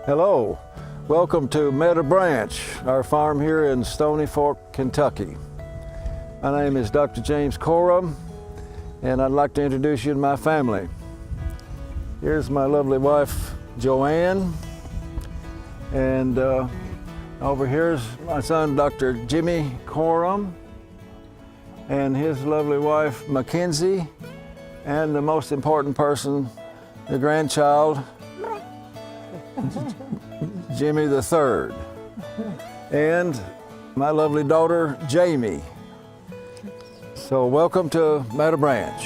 Hello, welcome to Meadow Branch, our farm here in Stony Fork, Kentucky. My name is Dr. James Coram, and I'd like to introduce you to my family. Here's my lovely wife, Joanne, and over here's my son, Dr. Jimmy Coram, and his lovely wife, Mackenzie, and the most important person, the grandchild, Jimmy the Third, and my lovely daughter, Jamie. So welcome to Meadow Branch.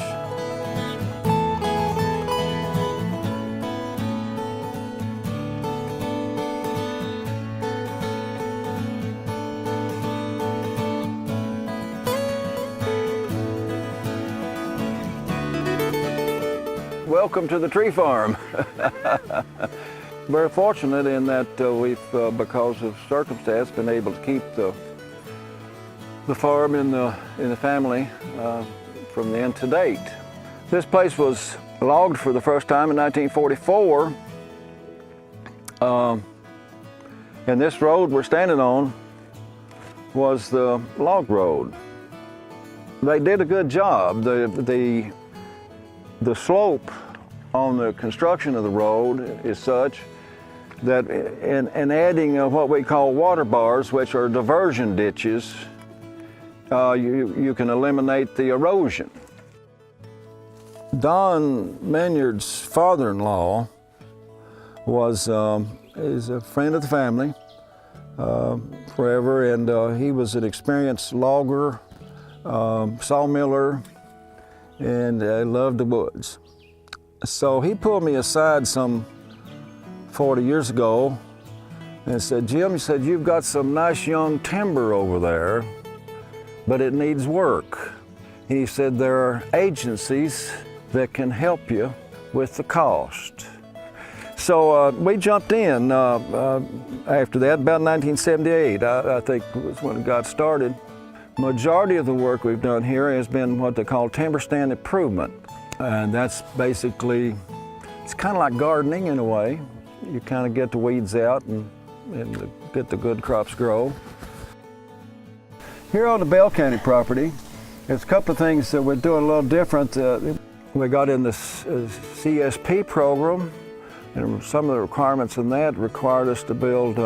Welcome to the tree farm. Very fortunate in that we've, because of circumstance, been able to keep the farm in the family from then to date. This place was logged for the first time in 1944, and this road we're standing on was the log road. They did a good job. The slope on the construction of the road is such that in adding what we call water bars, which are diversion ditches, you can eliminate the erosion. Don Maynard's father-in-law is a friend of the family forever, and he was an experienced logger, sawmiller, and loved the woods. So he pulled me aside some 40 years ago and said, "Jim," he said, "you've got some nice young timber over there, but it needs work." He said, "There are agencies that can help you with the cost." So we jumped in after that, about 1978, I think was when it got started. Majority of the work we've done here has been what they call timber stand improvement. And that's basically, it's kind of like gardening in a way. You kind of get the weeds out and get the good crops grow. Here on the Bell County property, there's a couple of things that we're doing a little different. We got in the CSP program, and some of the requirements in that required us to build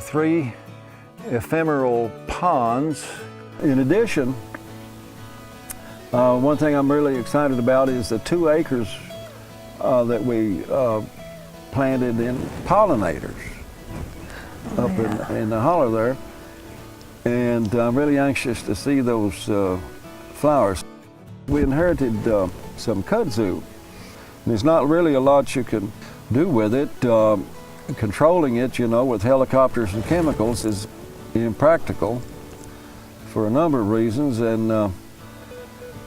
3 ephemeral ponds. In addition, one thing I'm really excited about is the 2 acres that we planted in pollinators up in the hollow there. And I'm really anxious to see those flowers. We inherited some kudzu. There's not really a lot you can do with it. Controlling it, with helicopters and chemicals is impractical for a number of reasons. And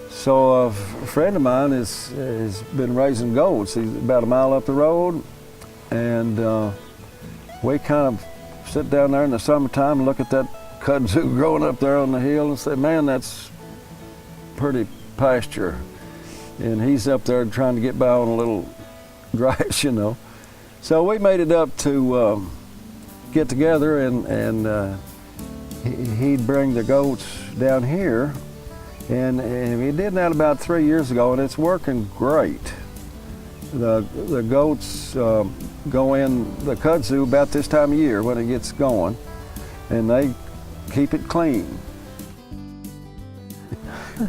so a friend of mine has been raising goats. He's about a mile up the road, and we kind of sit down there in the summertime and look at that kudzu growing up there on the hill and say, "Man, that's pretty pasture." And he's up there trying to get by on a little grass, So we made it up to get together, and he'd bring the goats down here. And we did that about 3 years ago, and it's working great. The goats go in the kudzu about this time of year when it gets going, and they keep it clean.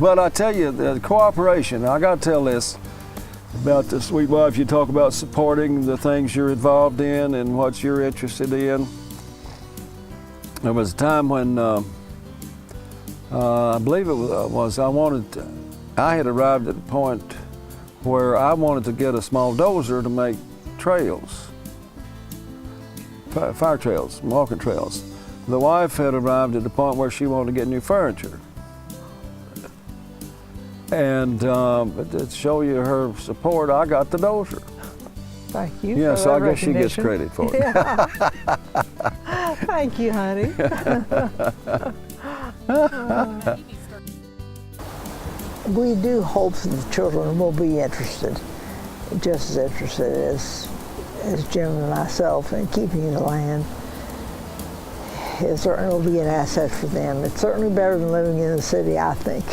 But I tell you, the cooperation, I got to tell this about the sweet wife. You talk about supporting the things you're involved in and what you're interested in. There was a time when I believe it was, I had arrived at a point where I wanted to get a small dozer to make trails, fire trails, walking trails. The wife had arrived at the point where she wanted to get new furniture. And to show you her support, I got the dozer. Thank you. Yeah, so I guess she gets credit for it. Yeah. Thank you, honey. We do hope that the children will be interested, just as interested as Jim and myself, and keeping the land, it certainly will be an asset for them. It's certainly better than living in the city, I think.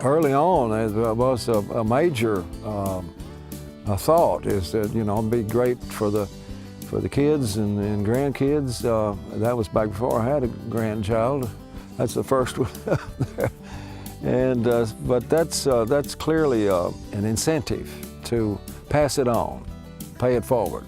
Early on, it was a major thought is that, it'd be great for the kids and grandkids. That was back before I had a grandchild. That's the first one. But that's clearly an incentive to pass it on, pay it forward.